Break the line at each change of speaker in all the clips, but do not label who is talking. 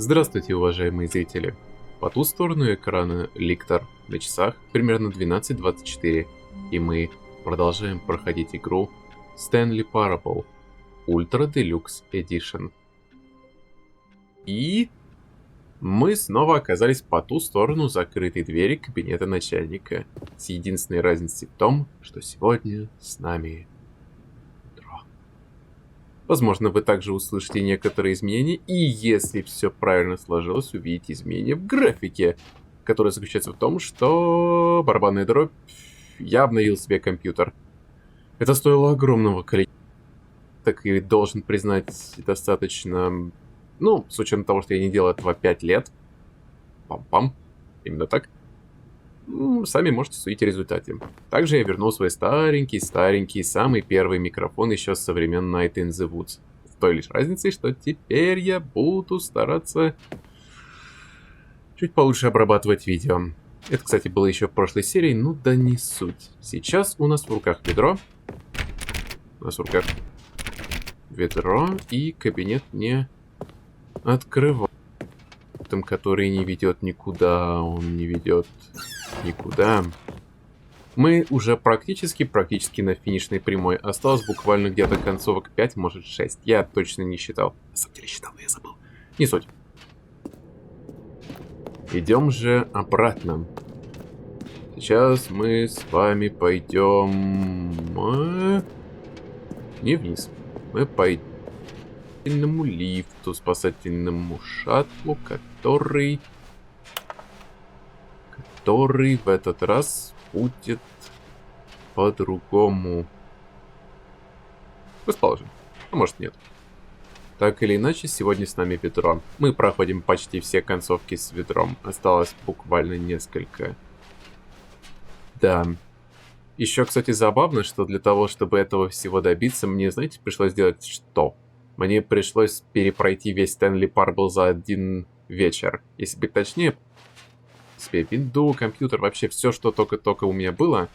Здравствуйте, уважаемые зрители. По ту сторону экрана ликтор, на часах примерно 12:24, и мы продолжаем проходить игру Stanley Parable Ultra Deluxe Edition. И мы снова оказались по ту сторону закрытой двери кабинета начальника, с единственной разницей в том, что сегодня с нами Дро. Возможно, вы также услышите некоторые изменения, и если все правильно сложилось, увидите изменения в графике, которое заключается в том, что барабанная дробь я обновил себе компьютер. Это стоило огромного количества, так и должен признать, достаточно, с учетом того, что я не делал этого 5 лет. Пам-пам, именно так. Сами можете судить о результате. Также я вернул свой старенький, самый первый микрофон еще со времен Night in the Woods. С той лишь разницей, что теперь я буду стараться чуть получше обрабатывать видео. Это, кстати, было еще в прошлой серии, да не суть. Сейчас у нас в руках ведро. И кабинет не открывается, который не ведет никуда, он не ведет никуда. Мы уже практически на финишной прямой. Осталось буквально где-то концовок 5, может 6. Я точно не считал. На самом деле считал, но я забыл. Не суть. Идем же обратно. Сейчас мы с вами пойдем... Не вниз. Мы пойдем к спасательному лифту, спасательному шаттлу, который в этот раз будет по-другому расположен. А может, нет. Так или иначе, сегодня с нами ведро. Мы проходим почти все концовки с ведром. Осталось буквально несколько. Да. Еще, кстати, забавно, что для того, чтобы этого всего добиться, мне, знаете, пришлось сделать что? Мне пришлось перепройти весь Stanley Parable за один вечер. Если быть точнее, себе винду, компьютер, вообще все, что только у меня было,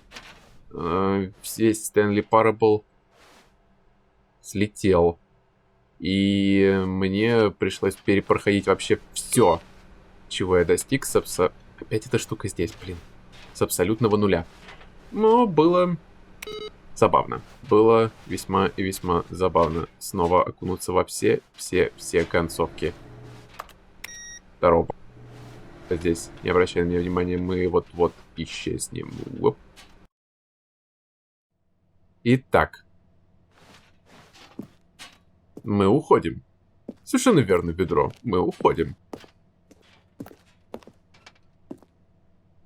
весь Stanley Parable слетел. И мне пришлось перепроходить вообще все, чего я достиг. Опять эта штука здесь, с абсолютного нуля. Но было забавно. Было весьма и весьма забавно снова окунуться во все концовки. Второго. Здесь, не обращая на меня внимания, мы вот исчезнем. Оп. Итак. Мы уходим. Совершенно верно, ведро. Мы уходим.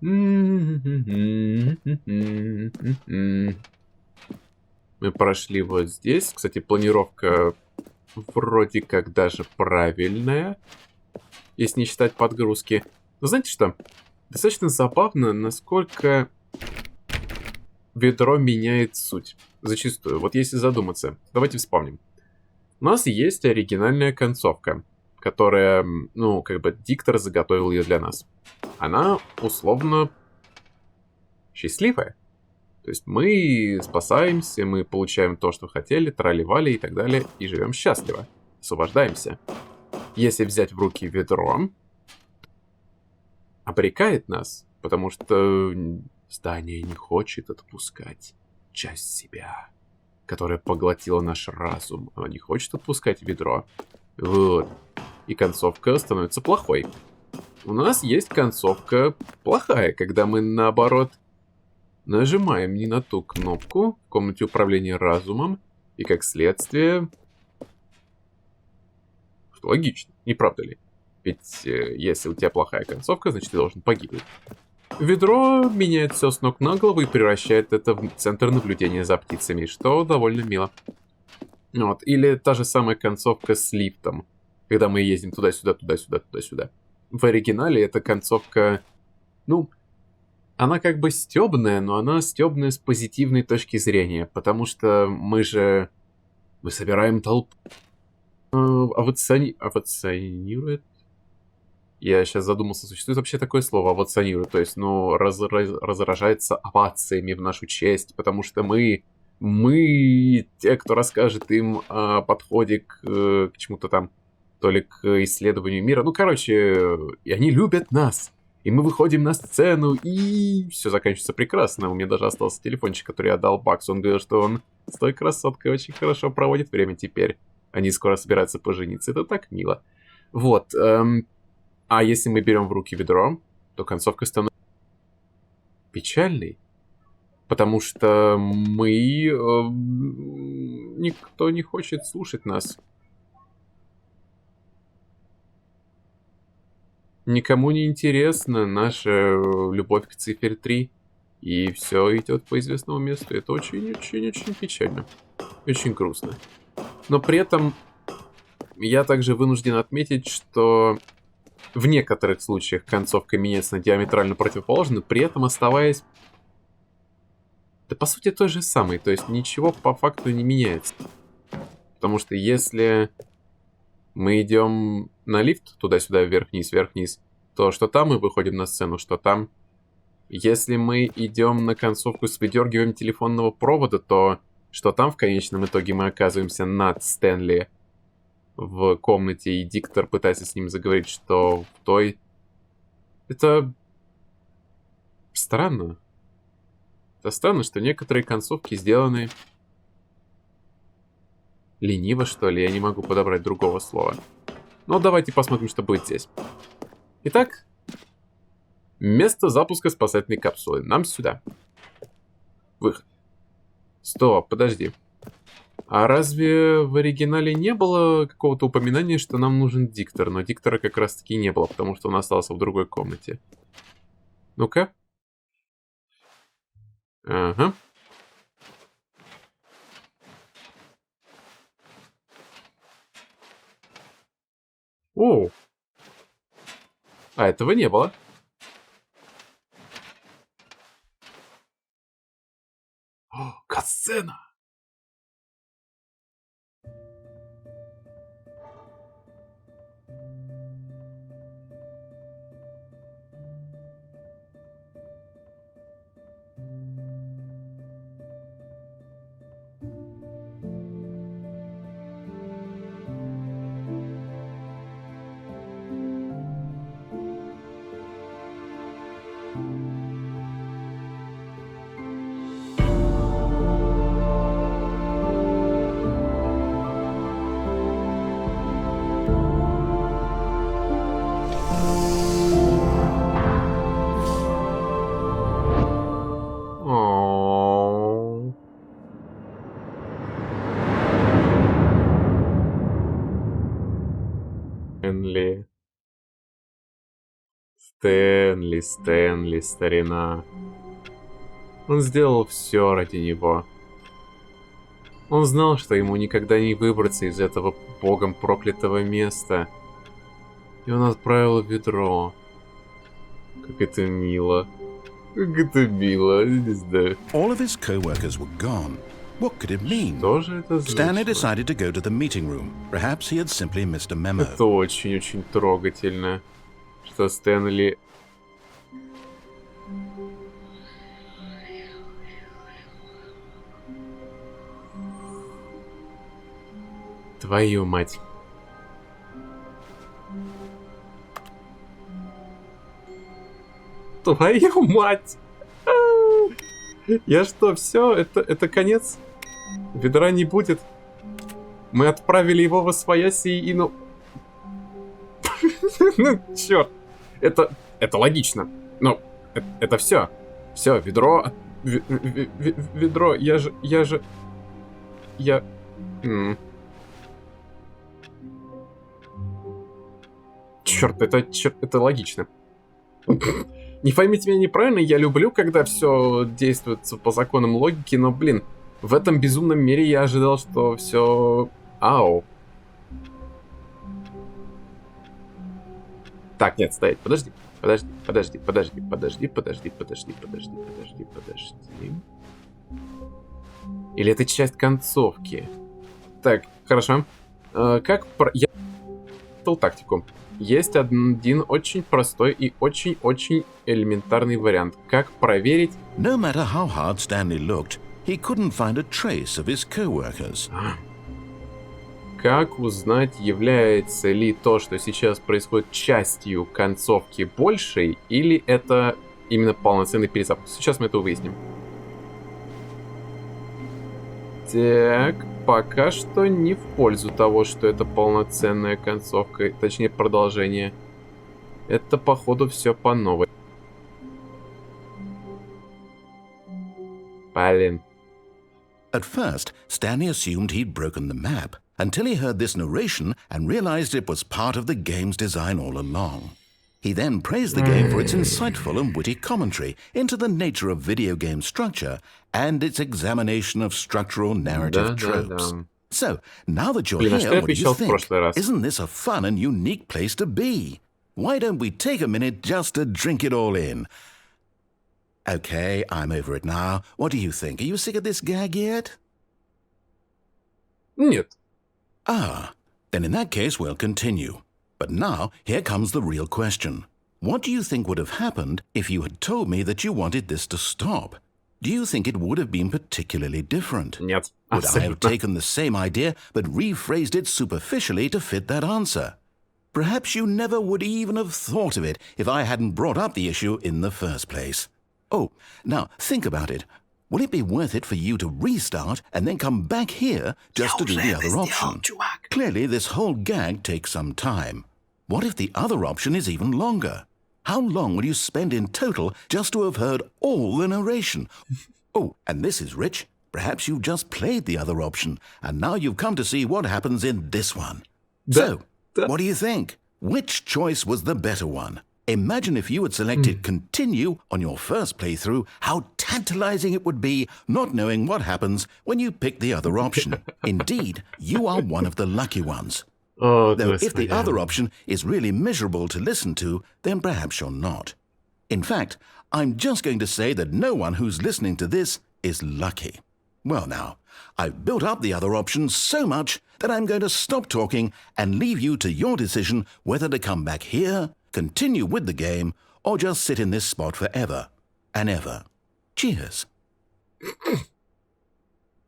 Мы прошли вот здесь. Кстати, планировка вроде как даже правильная, если не считать подгрузки. Но знаете что? Достаточно забавно, насколько ведро меняет суть. Зачастую. Вот если задуматься. Давайте вспомним. У нас есть оригинальная концовка, которая, диктор заготовил ее для нас. Она условно счастливая. То есть мы спасаемся, мы получаем то, что хотели, тролливали и так далее, и живем счастливо. Освобождаемся. Если взять в руки ведро, обрекает нас, потому что здание не хочет отпускать часть себя, которая поглотила наш разум. Она не хочет отпускать ведро. Вот. И концовка становится плохой. У нас есть концовка плохая, когда мы, наоборот, нажимаем не на ту кнопку в комнате управления разумом, и как следствие... Что логично, не правда ли? Ведь если у тебя плохая концовка, значит ты должен погибнуть. Ведро меняет все с ног на голову и превращает это в центр наблюдения за птицами, что довольно мило. Вот. Или та же самая концовка с лифтом, когда мы ездим туда-сюда, туда-сюда, туда-сюда. В оригинале эта концовка, она как бы стёбная, но она стёбная с позитивной точки зрения, потому что мы собираем толпу. Авационирует? Я сейчас задумался, существует вообще такое слово авационирует, то есть, разражается овациями в нашу честь, потому что мы те, кто расскажет им о подходе к чему-то там то ли к исследованию мира. Ну, короче, и они любят нас. И мы выходим на сцену, и все заканчивается прекрасно. У меня даже остался телефончик, который я отдал Баксу. Он говорил, что он с той красоткой очень хорошо проводит время теперь. Они скоро собираются пожениться. Это так мило. Вот. А если мы берем в руки ведро, то концовка становится печальной. Потому что никто не хочет слушать нас. Никому не интересна наша любовь к цифре 3. И все идет по известному месту. Это очень-очень-очень печально. Очень грустно. Но при этом я также вынужден отметить, что в некоторых случаях концовка меняется на диаметрально противоположную, при этом оставаясь, да по сути той же самой. То есть ничего по факту не меняется. Потому что если мы идем на лифт туда-сюда, вверх-вниз, то что там мы выходим на сцену, что там. Если мы идем на концовку с выдергиванием телефонного провода, то что там в конечном итоге мы оказываемся над Стэнли в комнате, и диктор пытается с ним заговорить, что в той... Это странно. Это странно, что некоторые концовки сделаны лениво, что ли. Я не могу подобрать другого слова. Но давайте посмотрим, что будет здесь. Итак, место запуска спасательной капсулы. Нам сюда. Выход. Стоп, подожди. А разве в оригинале не было какого-то упоминания, что нам нужен диктор? Но диктора как раз-таки не было, потому что он остался в другой комнате. Ну-ка. Ага. О! А этого не было. О, катсцена! Стэнли, старина. Он сделал все ради него. Он знал, что ему никогда не выбраться из этого богом проклятого места. И он отправил ведро. Как это мило. Как это мило, не знаю.
All of his co-workers were gone. What could it mean?
Что же это
Stanley
значило?
decided to go to the meeting room. Perhaps he had simply missed a memo.
Это очень-очень трогательно, что Стэнли... Твою мать. Твою мать! Я что, все? Это конец? Ведра не будет. Мы отправили его во свояси и ну... Ну, черт. Это логично. Ну, это все. Все, ведро... Ведро, я же... Черт, это логично. Не поймите меня неправильно, я люблю, когда все действует по законам логики, но, блин, в этом безумном мире я ожидал, что все... Ау. Так, нет, стоять, подожди. Или это часть концовки? Так, хорошо. Я дал тактику. Есть один очень простой и очень-очень элементарный вариант. Как проверить...
No matter how hard Stanley looked, he couldn't find a trace of his co-workers.
Как узнать, является ли то, что сейчас происходит, частью концовки большей, или это именно полноценный перезапуск? Сейчас мы это выясним. Так, пока что не в пользу того, что это полноценная концовка, точнее продолжение. Это, походу, все по новой. Блин.
At first, Stanley assumed he'd broken the map until he heard this narration and realized it was part of the game's design all along. He then praised the game for its insightful and witty commentary into the nature of video game structure and its examination of structural narrative tropes. So, now that you're here, what do you think? Isn't this a fun and unique place to be? Why don't we take a minute just to drink it all in? Okay, I'm over it now. What do you think? Are you sick of this gag yet?
Нет.
Ah, then in that case we'll continue. But now, here comes the real question. What do you think would have happened if you had told me that you wanted this to stop? Do you think it would have been particularly different?
Нет.
Would I have taken the same idea but rephrased it superficially to fit that answer? Perhaps you never would even have thought of it if I hadn't brought up the issue in the first place. Oh, now think about it. Will it be worth it for you to restart and then come back here just to do the other option? Clearly, this whole gag takes some time. What if the other option is even longer? How long will you spend in total just to have heard all the narration? Oh, and this is rich. Perhaps you've just played the other option, and now you've come to see what happens in this one. So, what do you think? Which choice was the better one? Imagine if you had selected continue on your first playthrough, how tantalizing it would be not knowing what happens when you pick the other option. Indeed, you are one of the lucky ones. Though if the other option is really miserable to listen to, then perhaps you're not. In fact, I'm just going to say that no one who's listening to this is lucky. Well now, I've built up the other option so much that I'm going to stop talking and leave you to your decision whether to come back here, continue with the game, or just sit in this spot forever and ever. Cheers.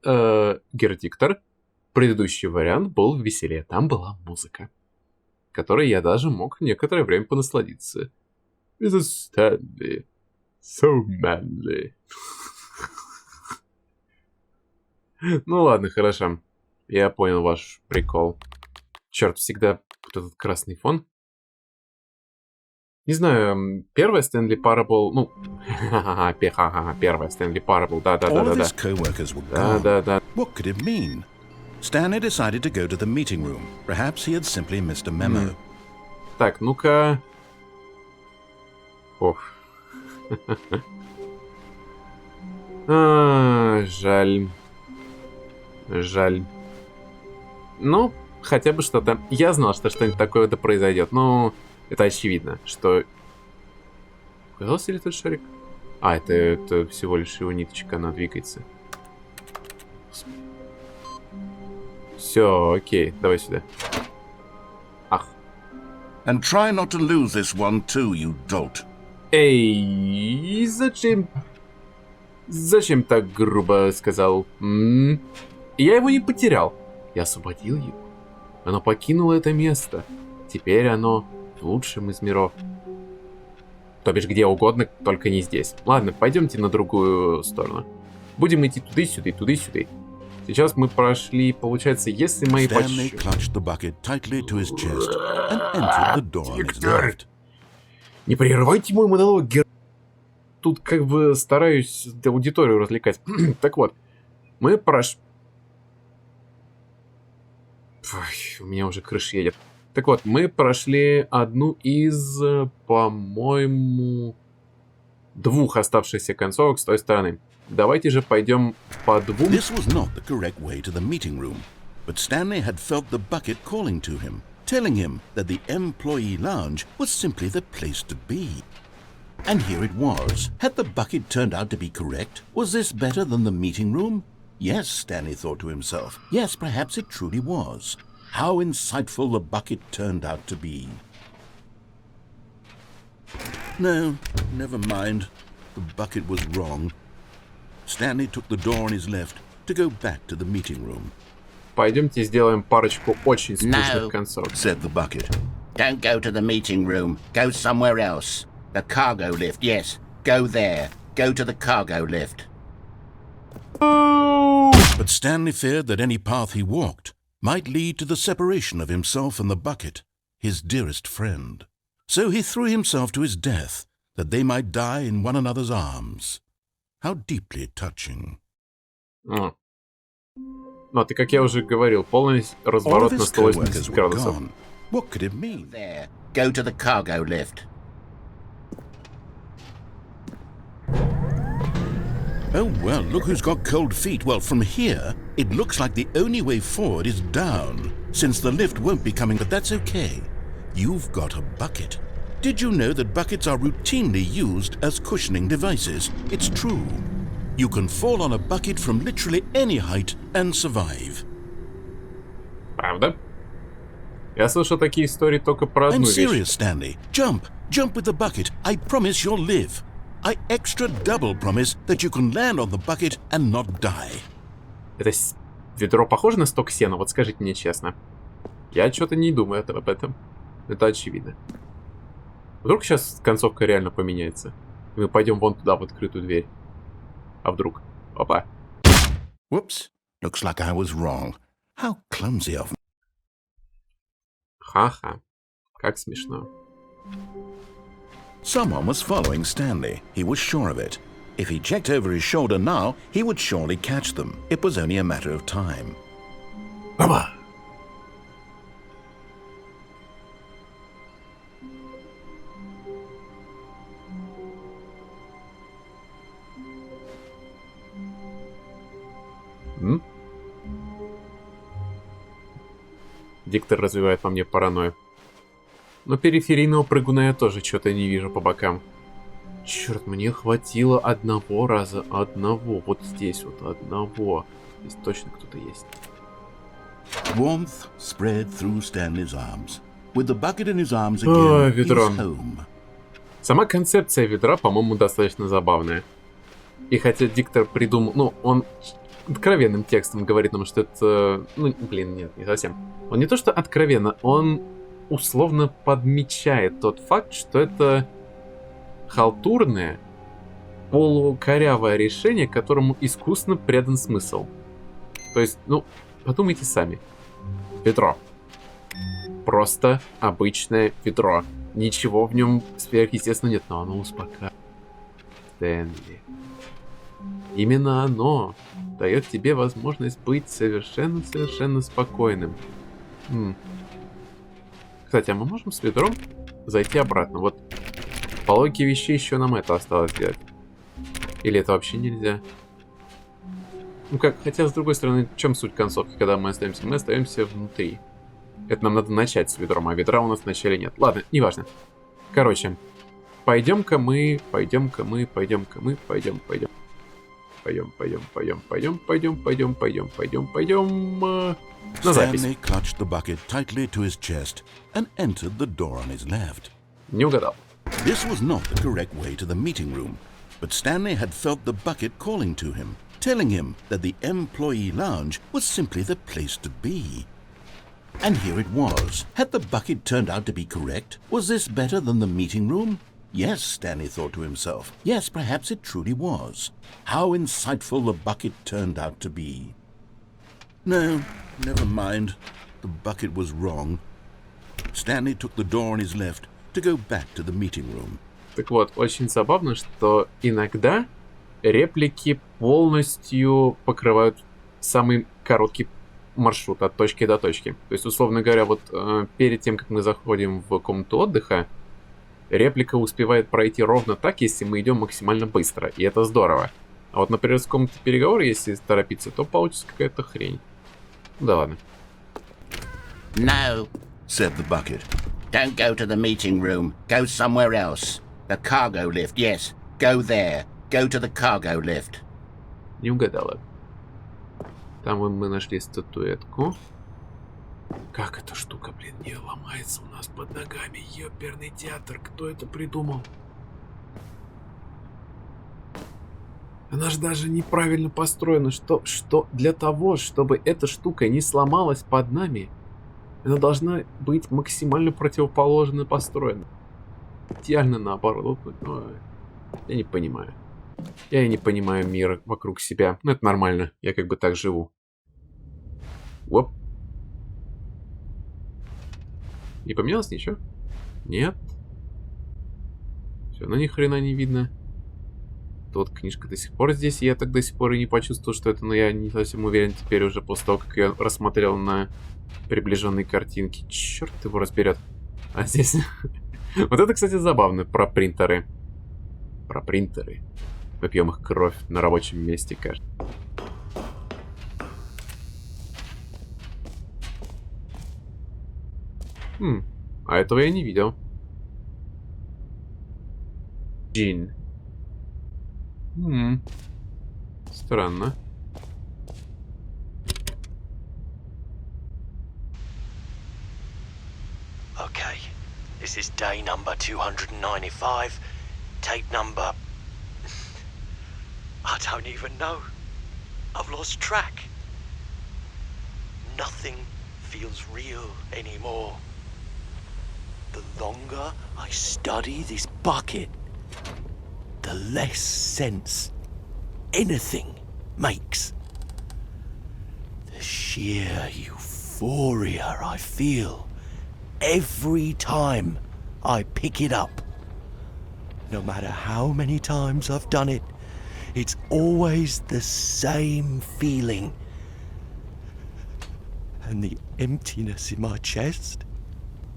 Гердиктор. Предыдущий вариант был веселее. Там была музыка, которой я даже мог некоторое время понасладиться. Это Stanley. So manly. Ну ладно, хорошо. Я понял ваш прикол. Черт, всегда вот этот красный фон. Не знаю, первая Stanley Parable, ну, первая Stanley Parable, да-да-да-да-да. Да-да-да.
What could it mean? Stanley decided to go to the meeting room. Perhaps he had simply missed a memo.
Так, ну-ка. Ох. Жаль. Жаль. Ну, хотя бы что-то. Я знал, что что-нибудь такое-то произойдет. Ну, это очевидно, что... Оказался ли тот шарик? А, это всего лишь его ниточка, она двигается. Все, окей, давай сюда. Ах.
And try not to lose this one too, you dolt.
Эй, зачем? Зачем так грубо сказал? Я его не потерял. Я освободил его. Оно покинуло это место. Теперь оно в лучшем из миров. То бишь где угодно, только не здесь. Ладно, пойдемте на другую сторону. Будем идти туда-сюда, туда-сюда. Сейчас мы прошли, получается, если мои подсчеты... Не прерывайте мой монолог, Тут как бы стараюсь аудиторию развлекать. Так вот, мы прошли... У меня уже крыша едет. Так вот, мы прошли одну из, по-моему, 2 оставшихся концовок с той стороны. Давайте же пойдем по 2.
This was not the correct way to the meeting room, but Stanley had felt the bucket calling to him, telling him that the employee lounge was simply the place to be. And here it was. Had the bucket turned out to be correct? Was this better than the meeting room? Yes, Stanley thought to himself. Yes, perhaps it truly was. How insightful the bucket turned out to be. No, never mind. The bucket was wrong. Stanley took the door on his left to go back to the meeting room.
пойдемте сделаем парочку очень скучных концов.
Said the bucket.
Don't go to the meeting room. Go somewhere else. The cargo lift, yes. Go there. Go to the cargo lift.
But Stanley feared that any path he walked might lead to the separation of himself and the bucket, his dearest friend. So he threw himself to his death, that they might die in one another's arms. How deeply touching.
Ну, ты, как я уже говорил, полный разворот на 180 градусов.
What could it mean?
There. Go to the cargo lift.
Oh, well, look who's got cold feet. Well, from here, it looks like the only way forward is down, since the lift won't be coming, but that's okay. You've got a bucket. Did you know that buckets are routinely used as cushioning devices? It's true. You can fall on a bucket from literally any height and survive.
Правда? Я слышал такие истории только про одну
I'm
вещь.
serious, Stanley. Jump. Jump with the bucket. I promise you'll live. I extra double promise that you can land on the bucket and not die.
Это ведро похоже на сток сена? Вот скажите мне честно. Я что-то не думаю об этом. Это очевидно. Вдруг сейчас концовка реально поменяется. И мы пойдем вон туда, в открытую дверь. А вдруг? Опа.
Whoops. Looks like I was wrong. How clumsy of me.
Ха-ха. Как смешно.
Someone was following Stanley. He was sure of it. If he checked over his shoulder now, he would surely catch them. It was only a matter of time.
Опа. Диктор развивает во мне паранойю. Но периферийного прыгуна я тоже что-то не вижу по бокам. Черт, мне хватило одного раза. Одного. Вот здесь вот одного. Здесь точно кто-то есть.
Warmth spread through Stanley's arms. With the bucket in his arms again, he's
ведро.
home.
Сама концепция ведра, по-моему, достаточно забавная. И хотя диктор придумал... Ну, он откровенным текстом говорит нам, что это... Ну, блин, нет, не совсем. Он не то что откровенно, он условно подмечает тот факт, что это халтурное, полукорявое решение, которому искусно предан смысл. То есть, ну, подумайте сами. Ведро. Просто обычное ведро. Ничего в нем сверхъестественного нет, но оно успокаивает. Стэнли. Именно оно дает тебе возможность быть совершенно спокойным. Кстати, а мы можем с ведром зайти обратно? Вот по логике вещей еще нам это осталось сделать. Или это вообще нельзя? Ну как, хотя с другой стороны, в чем суть концовки, когда мы остаемся? Мы остаемся внутри. Это нам надо начать с ведром, а ведра у нас вначале нет. Ладно, неважно. Короче, пойдем-ка мы на запись.
Stanley clutched the bucket tightly to his chest and entered the door on his left.
Не угадал.
This was not the correct way to the meeting room, but Stanley had felt the bucket calling to him, telling him that the employee lounge was simply the place to be. And here it was. Had the bucket turned out to be correct? Was this better than the meeting room? Yes, Stanley thought to himself. Yes, perhaps it truly was. How insightful the bucket turned out to be. No, never mind. The bucket was wrong. Stanley took the door on his left to go back to the meeting room.
Так вот, очень забавно, что иногда реплики полностью покрывают самый короткий маршрут от точки до точки. То есть, условно говоря, вот перед тем, как мы заходим в комнату отдыха, реплика успевает пройти ровно так, если мы идем максимально быстро, и это здорово. А вот, например, с комнаты переговоров, если торопиться, то получится какая-то хрень. Да ладно.
No,
Said the bucket.
don't go to the meeting room. Go somewhere else. The cargo lift, yes. Go there. Go to the cargo lift.
Не угадала. Там вон мы нашли статуэтку. Как эта штука, блин, не ломается у нас под ногами? Ёперный театр, кто это придумал? Она же даже неправильно построена. Что для того, чтобы эта штука не сломалась под нами, она должна быть максимально противоположно построена. Идеально наоборот. Но я не понимаю. Я и не понимаю мира вокруг себя. Но это нормально. Я как бы так живу. Оп. Не поменялось ничего? Нет. Все равно ни хрена не видно. Тут книжка до сих пор здесь. Я так до сих пор и не почувствовал, что это, но я не совсем уверен теперь уже после того, как я рассмотрел на приближенные картинки. Черт его разберет. А здесь... Вот это, кстати, забавно. Про принтеры. Про принтеры. Мы пьем их кровь на рабочем месте, кажется. А этого я не видел. Джин. Странно.
Okay, this is day number 295, tape number... I don't even know. I've lost track. Nothing feels real anymore. The longer I study this bucket, the less sense anything makes. The sheer euphoria I feel every time I pick it up. No matter how many times I've done it, it's always the same feeling. And the emptiness in my chest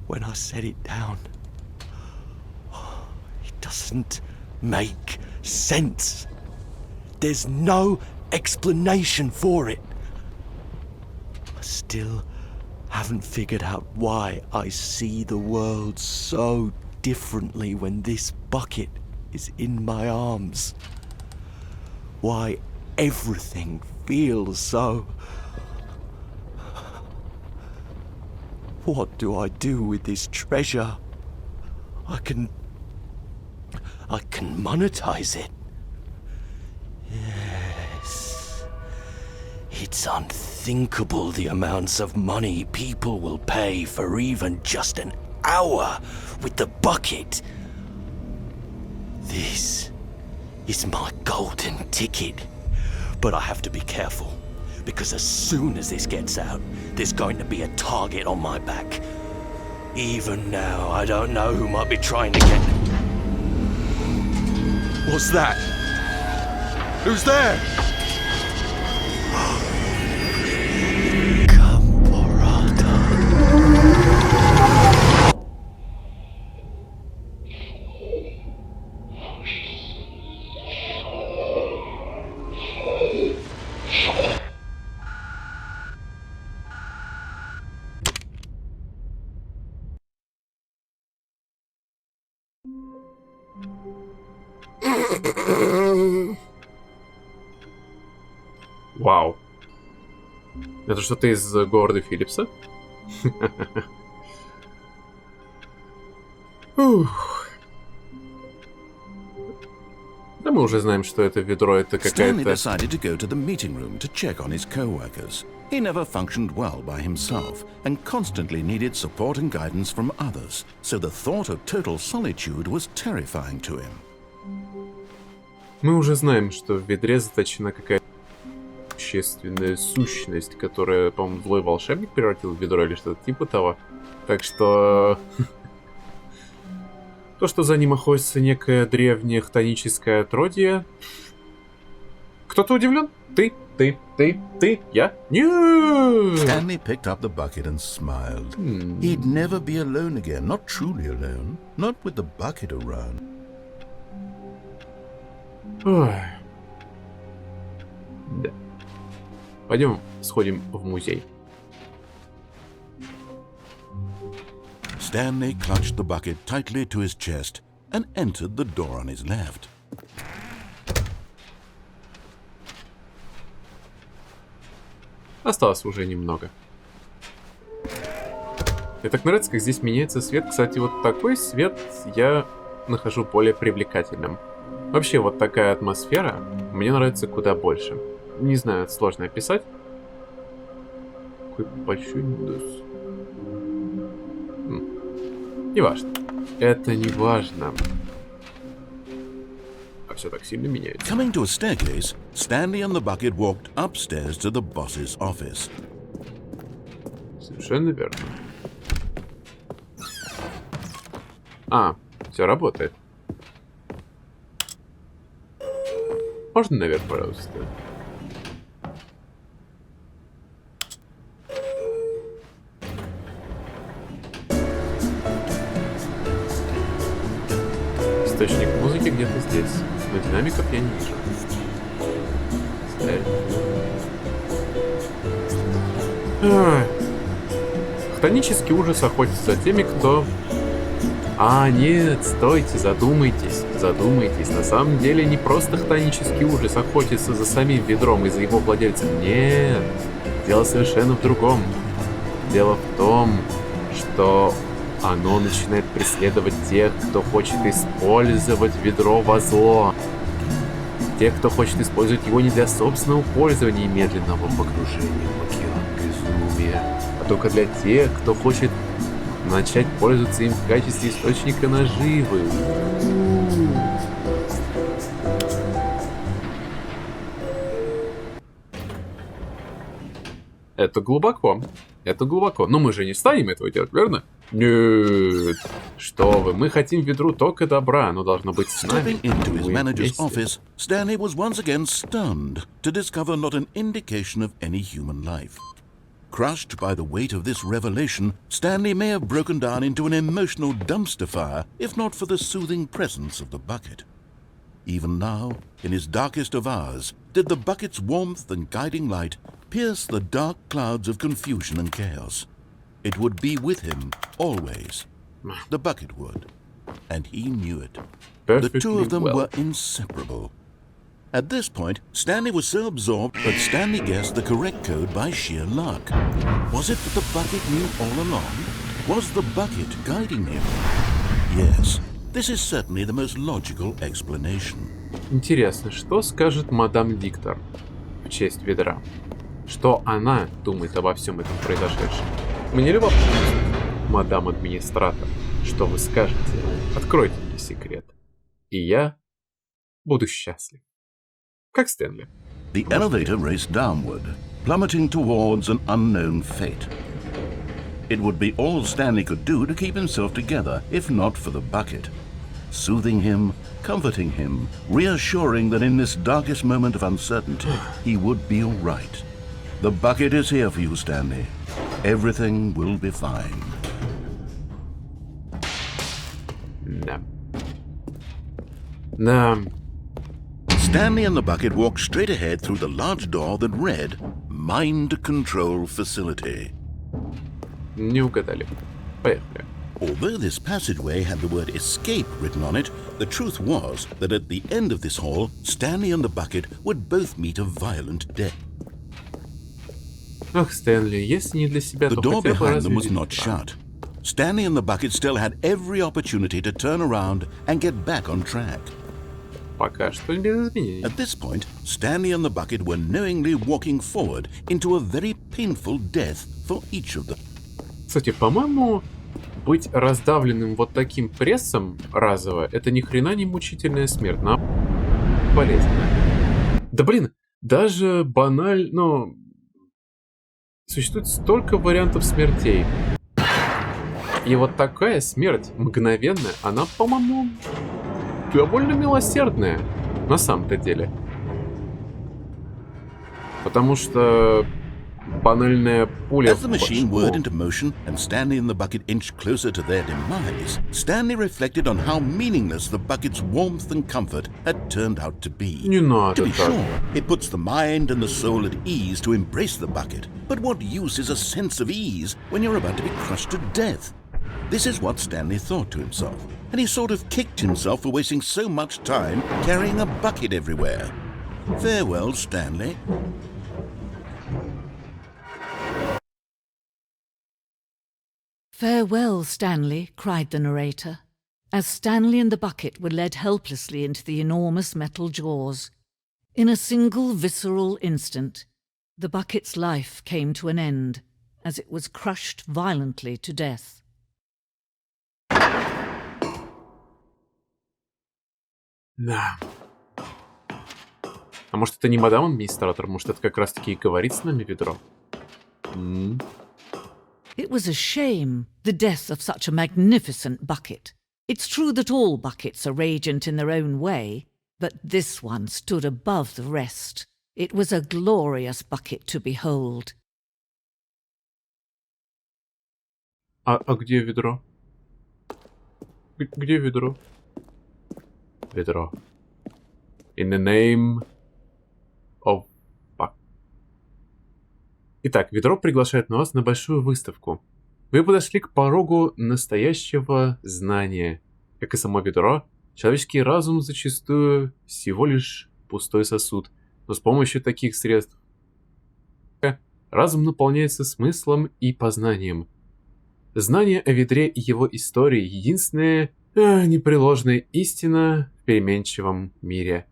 when I set it down, it doesn't make sense. There's no explanation for it. I still haven't figured out why I see the world so differently when this bucket is in my arms. Why everything feels so... What do I do with this treasure? I can monetize it. Yes. It's unthinkable the amounts of money people will pay for even just an hour with the bucket. This is my golden ticket. But I have to be careful, because as soon as this gets out, there's going to be a target on my back. Even now, I don't know who might be trying to get... What's that? Who's there?
Вау. Это что-то из Говарда Филлипса? Да мы уже знаем, что это ведро, это
Stanley
какая-то...
decided to go to the meeting room to check on his co-workers. He never functioned well by himself and constantly needed support and guidance from others, so the thought of total solitude was terrifying to him.
Мы уже знаем, что в ведре заточена какая-то общественная сущность, которая, по-моему, злой волшебник превратил в ведро или что-то типа того. Так что... То, что за ним охотится некое древнее хтоническое отродье... Кто-то удивлен? Ты? Я? Нет!
Stanley picked up the bucket and smiled. He'd never be alone again, not truly alone, not with the bucket around.
Ой. Да. Пойдем сходим в музей.
Stanley clutched the bucket tightly to his chest and entered the door on his left.
Осталось уже немного. Мне так нравится, как здесь меняется свет. Кстати, вот такой свет я нахожу более привлекательным. Вообще, вот такая атмосфера мне нравится куда больше. Не знаю, это сложно описать. Какой большой нудос. Неважно. Это не важно. А все так сильно меняется.
Coming to a staircase, Stanley and the bucket walked upstairs to the boss's office.
Совершенно верно. А, все работает. Можно наверх, пожалуйста? Источник музыки где-то здесь, но динамиков я не вижу. Хтонический ужас охотится за теми, кто... А, нет, стойте, задумайтесь, задумайтесь. На самом деле не просто хтонический ужас охотится за самим ведром и за его владельцем. Нет, дело совершенно в другом. Дело в том, что оно начинает преследовать тех, кто хочет использовать ведро во зло. Тех, кто хочет использовать его не для собственного пользования и медленного погружения в океан безумия, а только для тех, кто хочет начать пользоваться им в качестве источника наживы. Это глубоко. Это глубоко. Но мы же не станем этого делать, верно? Нет. Что вы, мы хотим ведру только добра, оно должно быть с нами.
Stepping into his
Мы
manager's
вместе.
office, Stanley was once again stunned to discover not an indication of any human life. Crushed by the weight of this revelation, Stanley may have broken down into an emotional dumpster fire if not for the soothing presence of the bucket. Even now, in his darkest of hours, did the bucket's warmth and guiding light pierce the dark clouds of confusion and chaos. It would be with him always. The bucket would. And he knew it. The two of them
Perfectly well.
were inseparable. At this point, Stanley was so absorbed that Stanley guessed the correct code by sheer luck. Was it that the bucket knew all along? Was the bucket guiding him? Yes, this is certainly the most logical explanation.
Интересно, что скажет мадам Диктор в честь ведра? Что она думает обо всем этом произошедшем? Мне любопытно, мадам администратор, что вы скажете? Откройте мне секрет. И я буду счастлив. Как Стэнли.
The elevator raced downward, plummeting towards an unknown fate. It would be all Stanley could do to keep himself together, if not for the bucket. Soothing him, comforting him, reassuring that in this darkest moment of uncertainty, he would be all right. The bucket is here for you, Stanley. Everything will be fine.
Да. Да.
Stanley and the bucket walked straight ahead through the large door that read, Mind Control Facility.
Не угадали. Поехали.
Although this passageway had the word escape written on it, the truth was that at the end of this hall, Stanley and the bucket would both meet a violent death.
Ах, Стэнли, если не для себя,
The
то
door
хотя бы
behind
разве
them was
для
not
тебя?
shut. Stanley and the bucket still had every opportunity to turn around and get back on track.
Пока что без изменений.
At this point, Stanley and the bucket were knowingly walking forward into a very painful death for each of them.
Кстати, по-моему, быть раздавленным вот таким прессом разово, это ни хрена не мучительная смерть, но болезненная. Да блин, даже баналь, ну... Существует столько вариантов смертей. И вот такая смерть, мгновенная, она, по-моему, довольно милосердная, на самом-то деле. Потому что банальная пуля
As the machine whirred into motion and Stanley and the bucket inched closer to their demise, Stanley reflected on how meaningless the bucket's warmth and comfort had turned out to be.
Не надо
To be
так.
sure, it puts the mind and the soul at ease to embrace the bucket, but what use is a sense of ease when you're about to be crushed to death? This is what Stanley thought to himself, and he sort of kicked himself for wasting so much time carrying a bucket everywhere. Farewell, Stanley.
"Farewell, Stanley," cried the narrator, as Stanley and the bucket were led helplessly into the enormous metal jaws. In a single visceral instant, the bucket's life came to an end, as it was crushed violently to death.
Да. А может, это не мадам администратор? Может, это как раз-таки и говорит с нами ведро?
It was a shame, the death of such a magnificent bucket. It's true that all buckets are radiant in their own way, but this one stood above the rest. It was a glorious bucket to behold.
А где ведро? Где ведро? Ведро. In the name of... Итак, ведро приглашает нас на большую выставку. Вы подошли к порогу настоящего знания. Как и само ведро, человеческий разум зачастую всего лишь пустой сосуд, но с помощью таких средств разум наполняется смыслом и познанием. Знание о ведре и его истории — единственная непреложная истина в переменчивом мире.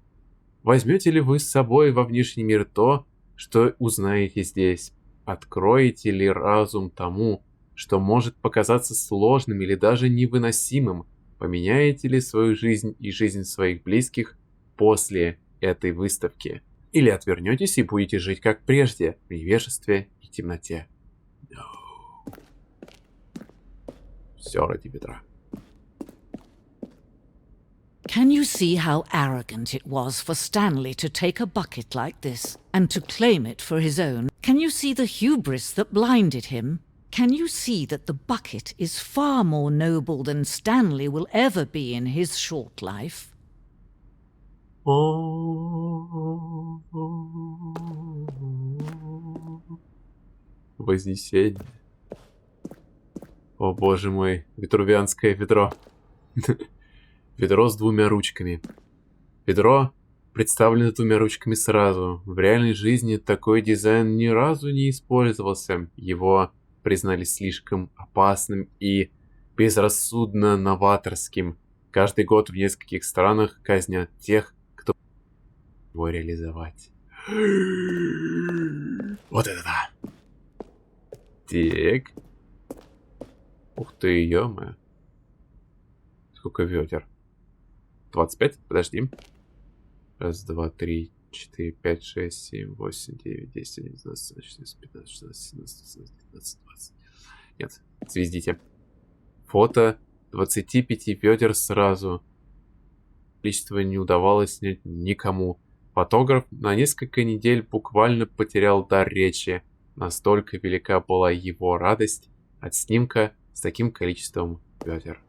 Возьмете ли вы с собой во внешний мир то, что узнаете здесь? Откроете ли разум тому, что может показаться сложным или даже невыносимым? Поменяете ли свою жизнь и жизнь своих близких после этой выставки? Или отвернетесь и будете жить как прежде, в невежестве и темноте? No. Все ради ведра.
Can you see how arrogant it was for Stanley to take a bucket like this and to claim it for his own? Can you see the hubris that blinded him? Can you see that the bucket is far more noble than Stanley will ever be in his short life?
Вознесение. О боже мой, витрувианское ведро. Ведро с двумя ручками. Ведро представлено двумя ручками сразу. В реальной жизни такой дизайн ни разу не использовался. Его признали слишком опасным и безрассудно новаторским. Каждый год в нескольких странах казнят тех, кто его реализовать. Вот это да! Так. Ух ты, ё-моё. Сколько ведер? 25? Подожди. Раз, два, три, 4, 5, 6, 7, 8, 9, 10, 11, 12, 14, 15, 16, 17, 18, 19, 20. Нет, звездите. Фото 25 ведер сразу. Количество не удавалось снять никому. Фотограф на несколько недель буквально потерял дар речи. Настолько велика была его радость от снимка с таким количеством ведер.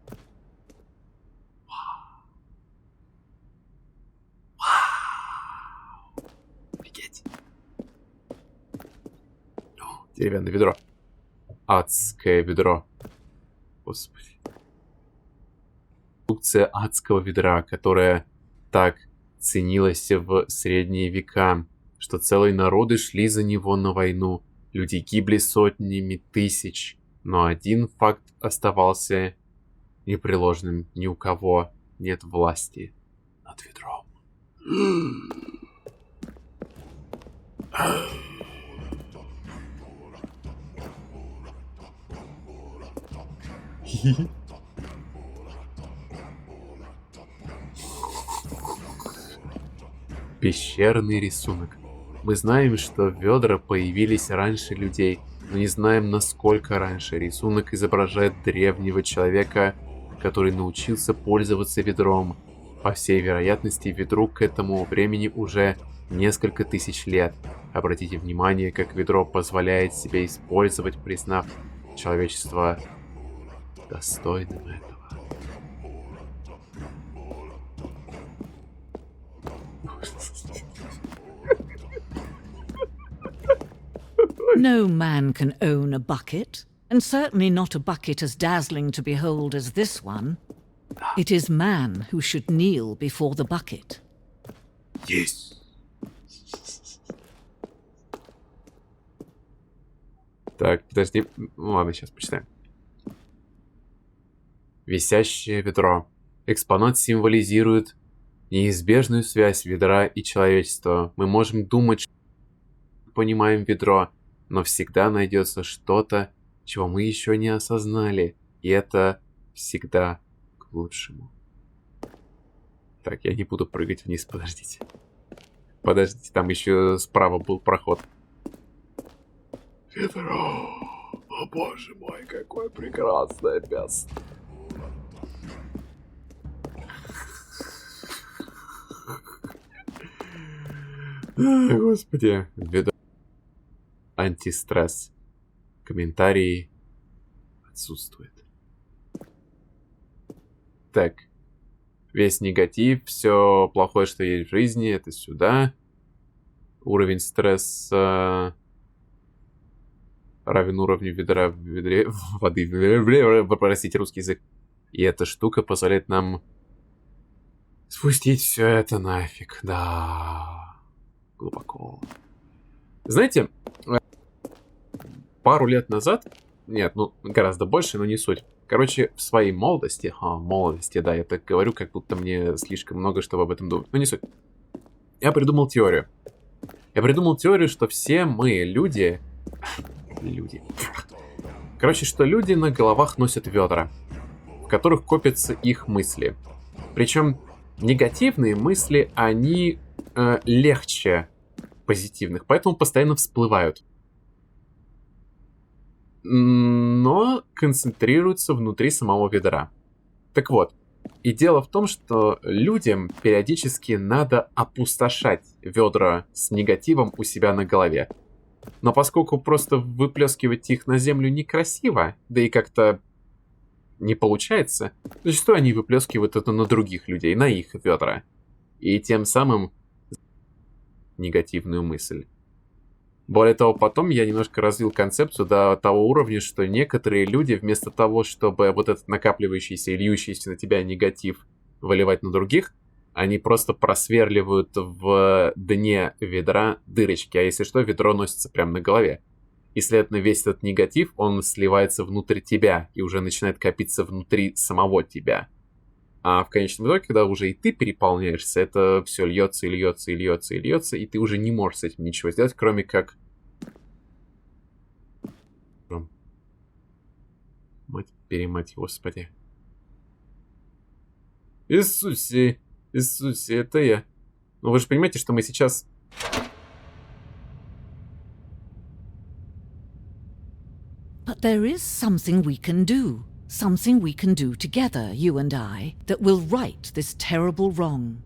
Деревянное ведро. Адское ведро. Господи. Продукция адского ведра, которая так ценилась в средние века, что целые народы шли за него на войну. Люди гибли сотнями тысяч. Но один факт оставался непреложным. Ни у кого нет власти над ведром. Пещерный рисунок. Мы знаем, что ведра появились раньше людей, но не знаем, насколько раньше. Рисунок изображает древнего человека, который научился пользоваться ведром. По всей вероятности, ведру к этому времени уже несколько тысяч лет. Обратите внимание, как ведро позволяет себя использовать, признав человечество достойным этого.
No man can own a bucket, and certainly not a bucket as dazzling to behold as this one. It is man who should kneel before the bucket.
Есть. Так, подожди. Ну, ладно, сейчас почитаем. Висящее ведро. Экспонат символизирует неизбежную связь ведра и человечества. Мы можем думать, что понимаем ведро, но всегда найдется что-то, чего мы еще не осознали. И это всегда к лучшему. Так, я не буду прыгать вниз, подождите. Подождите, там еще справа был проход. Ведро! О боже мой, какое прекрасное место! Господи, ведро. Антистресс. Комментарии отсутствует. Так. Весь негатив, все плохое, что есть в жизни, это сюда. Уровень стресса равен уровню ведра в ведре, воды в ведре, простите, русский язык. И эта штука позволяет нам спустить все это нафиг. Да, глубоко. Знаете, пару лет назад, нет, ну гораздо больше, но не суть. Короче, в своей молодости, да, я так говорю, как будто мне слишком много, чтобы об этом думать, но не суть. Я придумал теорию. Что все мы люди... Короче, что люди на головах носят ведра, в которых копятся их мысли. Причем негативные мысли, они легче позитивных, поэтому постоянно всплывают. Но концентрируются внутри самого ведра. Так вот, и дело в том, что людям периодически надо опустошать ведра с негативом у себя на голове. Но поскольку просто выплескивать их на землю некрасиво, да и как-то не получается, зачастую они выплескивают это на других людей, на их ведра. И тем самым негативную мысль. Более того, потом я немножко развил концепцию до того уровня, что некоторые люди вместо того, чтобы вот этот накапливающийся и льющийся на тебя негатив выливать на других, они просто просверливают в дне ведра дырочки, а если что, ведро носится прямо на голове. И, следовательно, весь этот негатив, он сливается внутрь тебя и уже начинает копиться внутри самого тебя. А в конечном итоге, когда уже и ты переполняешься, это все льется, и ты уже не можешь с этим ничего сделать, кроме как... Мать-перемать, господи. Иисусе, это я. Ну вы же понимаете, что мы сейчас...
But there is something we can do. Something we can do together, you and I, that will right this terrible wrong.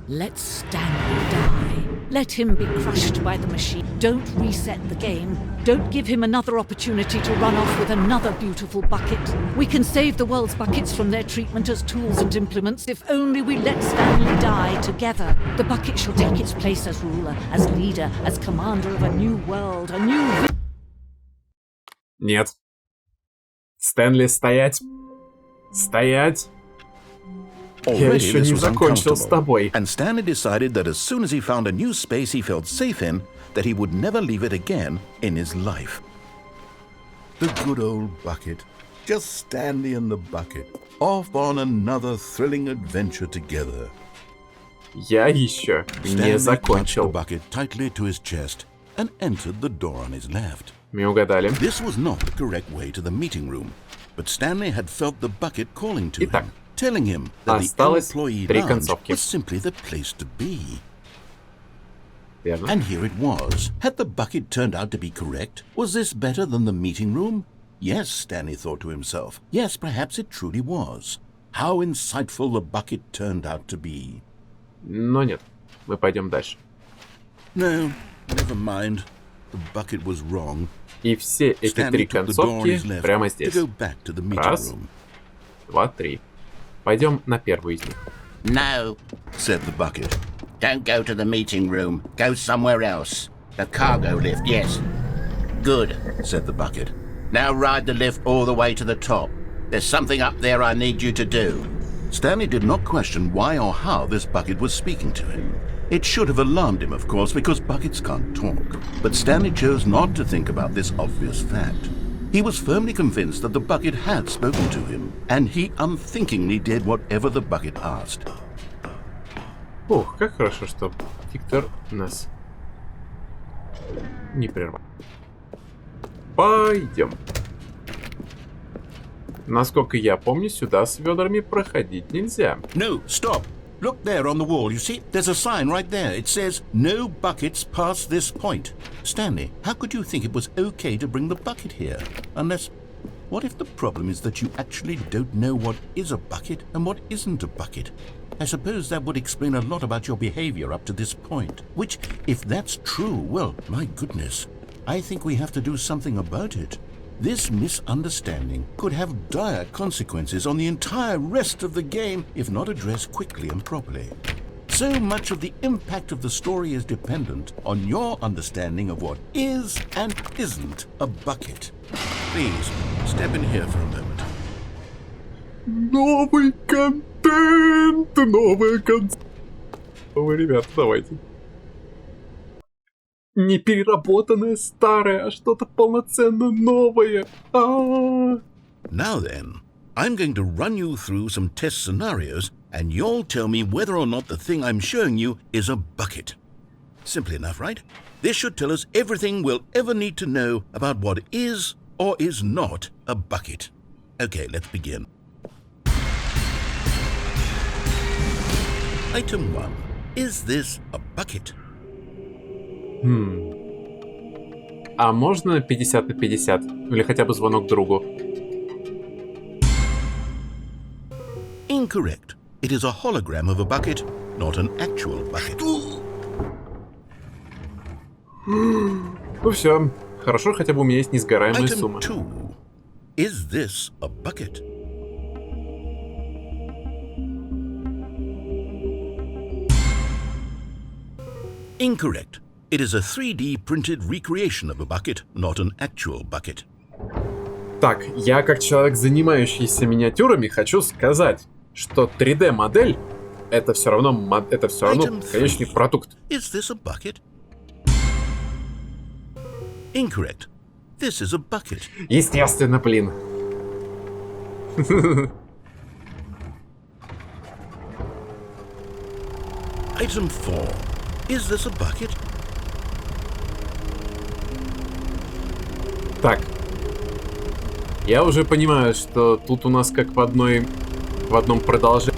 Let Stanley die. Let him be crushed by the machine. Don't reset the game. Don't give him another opportunity to run off with another beautiful bucket. We can save the world's buckets from their treatment as tools and implements if only we let Stanley die together. The bucket shall take its place as ruler, as leader, as commander of a new world, a new...
Нет. Стэнли, стоять. Стоять. Я еще не закончил с тобой.
And Stanley decided that as soon as he found a new space he felt safe in, that he would never leave it again in his life.
The good old bucket. Just Stanley and the bucket. Off on another thrilling adventure together.
Я еще не закончил.
Stanley clutched the bucket tightly to his chest and entered the door on his left.
Мы угадали.
This was not the correct way to the meeting room, but Stanley had felt the bucket calling to
Итак,
him, telling him that the
осталось
employee
3
lounge
концовки.
was simply the place to be.
Верно.
And here it was. Had the bucket turned out to be correct? Was this better than the meeting room? Yes, Stanley thought to himself. Yes, perhaps it truly was. How insightful the bucket turned out to be.
Но нет, мы пойдем дальше.
No, never mind. The bucket was wrong.
И все эти 3 концовки прямо здесь. Раз, 2, 3. Пойдем на первую из них.
No,
Said the bucket.
don't go to the meeting room. Go somewhere else. The cargo lift, yes. Good.
Said the bucket.
Now ride the lift all the way to the top. There's something up there I need you to do.
Stanley did not question why or how this bucket was speaking to him. It should have alarmed him, of course, because buckets can't talk. But Stanley chose not to think about this obvious fact. He was firmly convinced that the bucket had spoken to him, and he unthinkingly did whatever the bucket asked.
Ух, как хорошо, что Виктор нас не прервал. Пойдем. Насколько я помню, сюда с ведрами проходить нельзя.
No, stop. Look there on the wall. You see, there's a sign right there. It says, no buckets past this point. Stanley, how could you think it was okay to bring the bucket here? Unless, what if the problem is that you actually don't know what is a bucket and what isn't a bucket? I suppose that would explain a lot about your behavior up to this point. Which, if that's true, well, my goodness, I think we have to do something about it. This misunderstanding could have dire consequences on the entire rest of the game if not addressed quickly and properly. So much of the impact of the story is dependent on your understanding of what is and isn't a bucket. Please, step in here for a moment.
Новый контент! Новый контент! Ой, ребята, давайте. Не переработанное старое, а что-то полноценно новое.
Now then, I'm going to run you through some test scenarios and you'll tell me whether or not the thing I'm showing you is a bucket. Simple enough, right? This should tell us everything we'll ever need to know about what is or is not a bucket. Okay, let's begin. Item 1. Is this a bucket?
А можно 50 на 50? Или хотя бы звонок другу?
Incorrect. It is a hologram of a bucket, not an actual bucket.
Ну все. Хорошо, хотя бы у меня есть несгораемая
Item
сумма.
2. Is this a bucket? Incorrect. It is a 3D printed recreation of a bucket, not an actual bucket.
Так, я как человек, занимающийся миниатюрами, хочу сказать, что 3D-модель это все равно конечный продукт.
Is this a bucket? Incorrect. This is a bucket.
Естественно, блин.
Item 4. Is this a bucket?
Так. Я уже понимаю, что тут у нас как в одном продолжении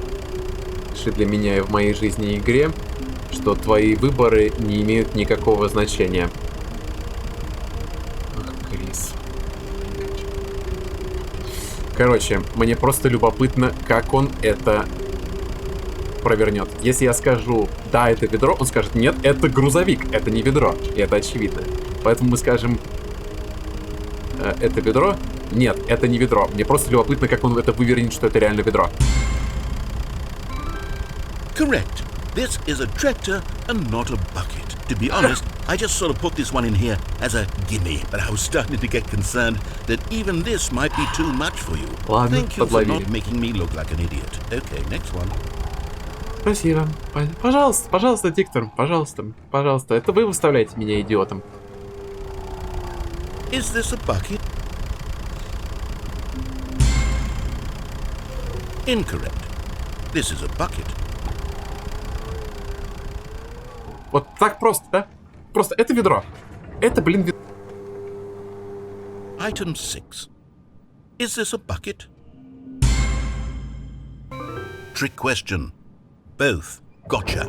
для меня и в моей жизни игре, что твои выборы не имеют никакого значения. Ах, Крис. Короче, мне просто любопытно, как он это провернет. Если я скажу, да, это ведро, он скажет, нет, это грузовик, это не ведро. И это очевидно. Поэтому мы скажем, это ведро? Нет, это не ведро. Мне просто любопытно, как он это вывернет, что это реально ведро.
Correct. This is a tractor and not a bucket. To be honest, I just sort of put this one in here as a gimme, but I was starting to get concerned that even this might be too much for you.
Ладно,
Thank you for
подловили.
not making me look like an idiot. Okay, next one.
Спасибо. Пожалуйста, пожалуйста, диктор, пожалуйста, пожалуйста. Это вы выставляете меня идиотом.
Is this a bucket? Incorrect. This is a bucket.
Вот так просто, да? Просто это ведро. Это, блин, ведро.
Item 6. Is this a bucket? Trick question. Both. Gotcha.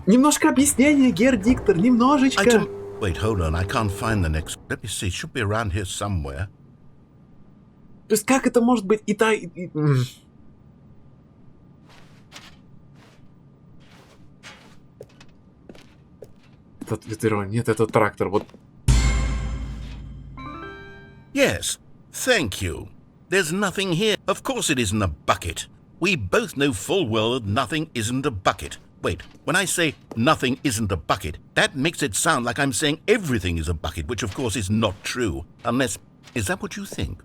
Немножко объяснения, гер-диктор, немножечко.
Item... Wait, hold on. I can't find the next... Let me see. It should be around here somewhere.
То есть как это может быть и та, и... Это ведро, нет, это трактор, вот.
Yes. Thank you. There's nothing here. Of course it isn't a bucket. We both know full well that nothing isn't a bucket. Wait, when I say nothing isn't a bucket, that makes it sound like I'm saying everything is a bucket, which of course is not true. Unless... Is that what you think?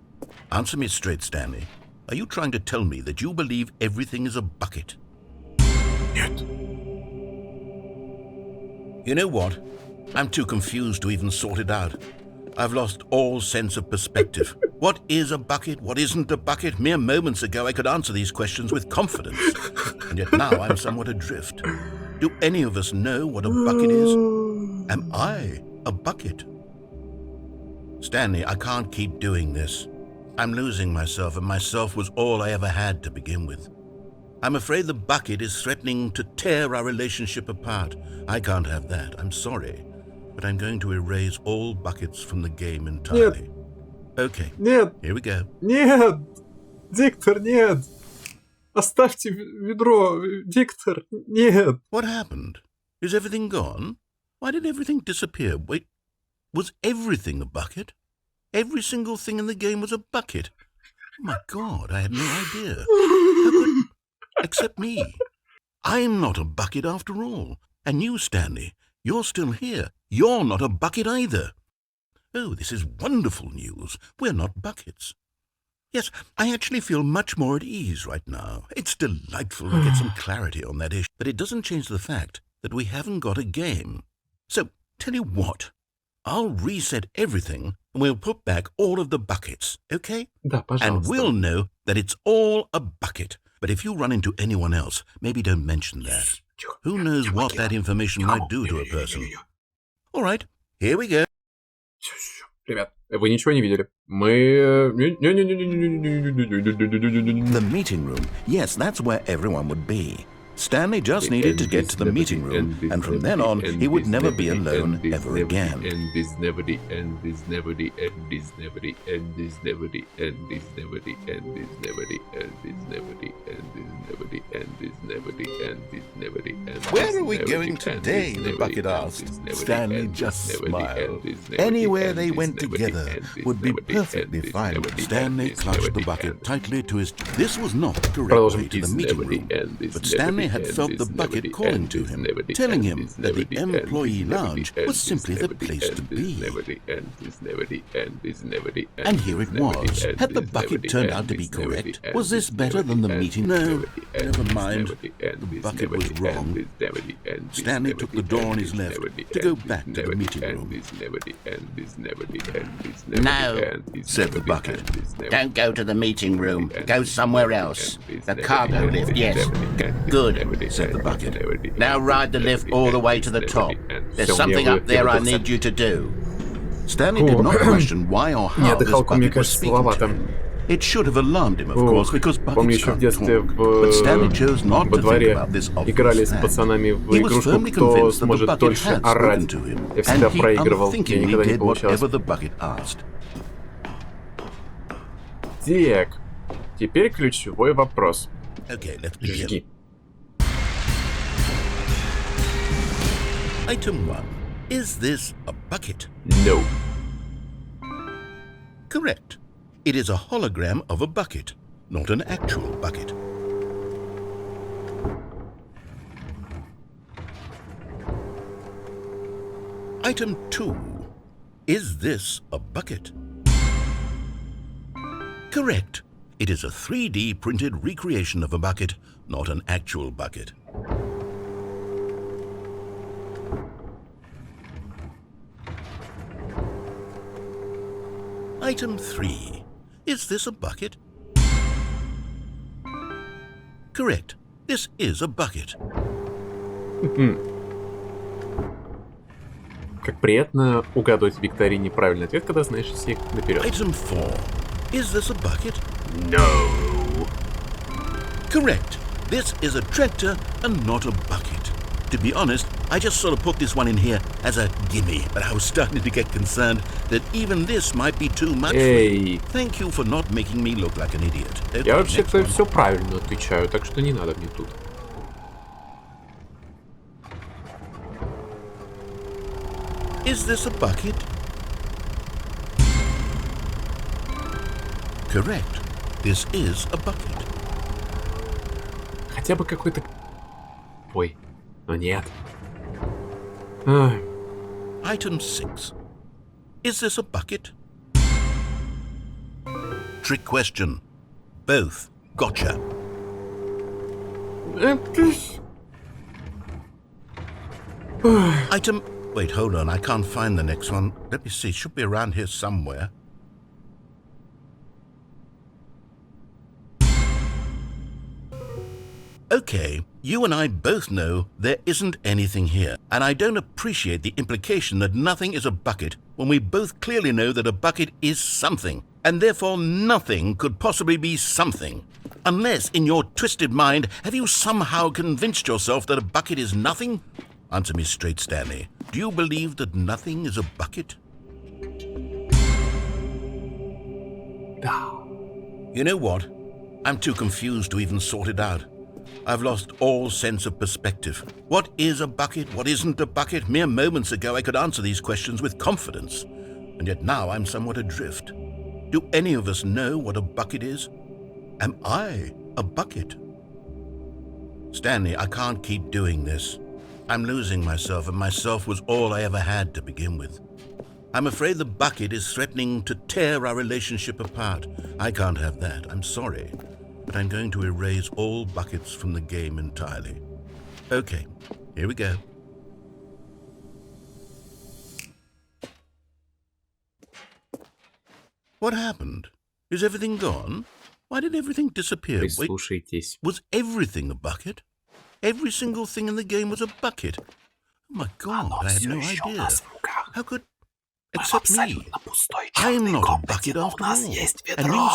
Answer me straight, Stanley. Are you trying to tell me that you believe everything is a bucket?
Нет.
You know what?
I'm too confused to even sort it out. I've lost all sense of perspective. What is a bucket? What isn't a bucket? Mere moments ago I could answer these questions with confidence. And yet now I'm somewhat adrift. Do any of us know what a bucket is? Am I a bucket? Stanley, I can't keep doing this. I'm losing myself, and myself was all I ever had to begin with. I'm afraid the bucket is threatening to tear our relationship apart. I can't have that. I'm sorry. But I'm going to erase all buckets from the game entirely. Okay,
Нет,
here we go.
нет, Диктор, нет. Оставьте ведро, Диктор, нет.
What happened? Is everything gone? Why did everything disappear? Wait, was everything a bucket? Every single thing in the game was a bucket. Oh my God, I had no idea. How could... Except me. I'm not a bucket after all. And you, Stanley, you're still here. You're not a bucket either. Oh, this is wonderful news. We're not buckets. Yes, I actually feel much more at ease right now. It's delightful to get some clarity on that issue. But it doesn't change the fact that we haven't got a game. So, tell you what. I'll reset everything and we'll put back all of the buckets, okay?
Да, пожалуйста.
And we'll know that it's all a bucket. But if you run into anyone else, maybe don't mention that. Who knows what that information might do to a person? All right, here we go.
Ребят, вы ничего не видели. Мы...
The meeting room. Yes, that's where everyone would be. Stanley just needed to get to the meeting room, and from then on, he would never be alone ever again.
And this never the end, this never the end, this never the end, this never the end, this never the end, this never the end, this never the end, this never the end, this never the end, this never the end.
Where are we going today? The bucket asked.
Stanley just smiled. Anywhere they went together would be perfectly fine. Stanley clutched the bucket tightly to his... This was not the correct way to the meeting room, but Stanley had felt the bucket calling to him, telling him that the employee lounge was simply the place to be. And here it was. Had the bucket turned out to be correct? Was this better than the meeting? No, never mind. The bucket was wrong. Stanley took the door on his left to go back to the meeting room.
No,
Said the bucket.
don't go to the meeting room. Go somewhere else. The cargo lift, yes. Good,
Said the bucket.
Now ride the lift all the way to the top. There's something up there I need you to do.
Stanley did not question why or how
Нет,
this
дыхалку, мне
bucket was
кажется,
speaking to
слабовато.
him. It should have alarmed him, of course, because
Помню,
buckets
еще в
can't
детстве
talk. But Stanley chose not
во
to think
дворе
about this
играли
obvious
с
fact.
пацанами в
He was
игрушку,
firmly
кто
convinced that the
сможет
bucket
дольше
had
орать.
spoken to him,
Я всегда
and he
проигрывал, мне
unthinkingly
никогда не
did
получалось.
whatever the bucket asked.
Так, теперь ключевой вопрос.
Okay, let's begin.
Жги.
Item 1. Is this a bucket?
No.
Correct. It is a hologram of a bucket, not an actual bucket. Item 2. Is this a bucket? Correct. It is a 3D printed recreation of a bucket, not an actual bucket. Item 3. Is this a bucket? Correct. This is a bucket.
Как приятно угадывать в викторине правильный ответ, когда знаешь все наперед.
Item 4. Is this a bucket?
No.
Correct. This is a tractor and not a bucket. To be honest, I just sort of put this one in here as a gimme, but I was starting to get concerned that even this might be too much for you.
Эй,
Thank you for not making me look like an idiot. Okay,
я
next
вообще-то
one.
все правильно отвечаю, так что не надо мне тут.
Is this a bucket? Correct. This is a bucket.
Хотя бы какой-то... Ой, но нет. Ах,
Item 6. Is this a bucket? Trick question. Both. Gotcha.
это ж-
Item Wait, hold on. I can't find the next one. Let me see. It should be around here somewhere. Okay, you and I both know there isn't anything here, and I don't appreciate the implication that nothing is a bucket when we both clearly know that a bucket is something, and therefore nothing could possibly be something. Unless, in your twisted mind, have you somehow convinced yourself that a bucket is nothing? Answer me straight, Stanley. Do you believe that nothing is a bucket?
Да.
You know what? I'm too confused to even sort it out. I've lost all sense of perspective. What is a bucket? What isn't a bucket? Mere moments ago I could answer these questions with confidence, and yet now I'm somewhat adrift. Do any of us know what a bucket is? Am I a bucket? Stanley, I can't keep doing this. I'm losing myself, and myself was all I ever had to begin with. I'm afraid the bucket is threatening to tear our relationship apart. I can't have that. I'm sorry. But I'm going to erase all buckets from the game entirely. Okay, here we go. What happened? Is everything gone? Why did everything disappear? Wait,
Прислушайтесь.
was everything a bucket? Every single thing in the game was a bucket. Oh my God, I had no idea. How could... Except me. I am not a bucket after all. And you,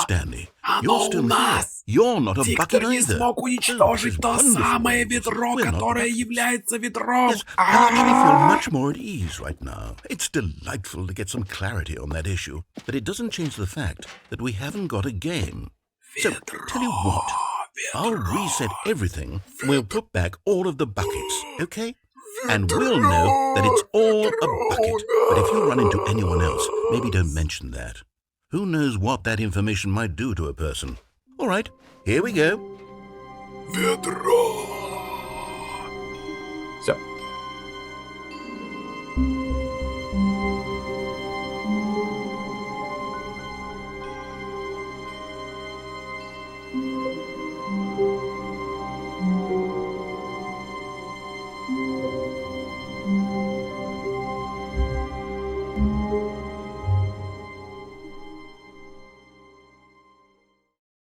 Stanley, you're still here. You're not a bucket
не
either.
смог уничтожить то самое ведро, которое является ведром.
Yes, I actually feel much more at ease right now. It's delightful to get some clarity on that issue, but it doesn't change the fact that we haven't got a game. So, tell you what, I'll reset everything and we'll put back all of the buckets, okay? And we'll know that it's all a bucket. But if you run into anyone else, maybe don't mention that. Who knows what that information might do to a person? All right, here we go.
Ведро. Все.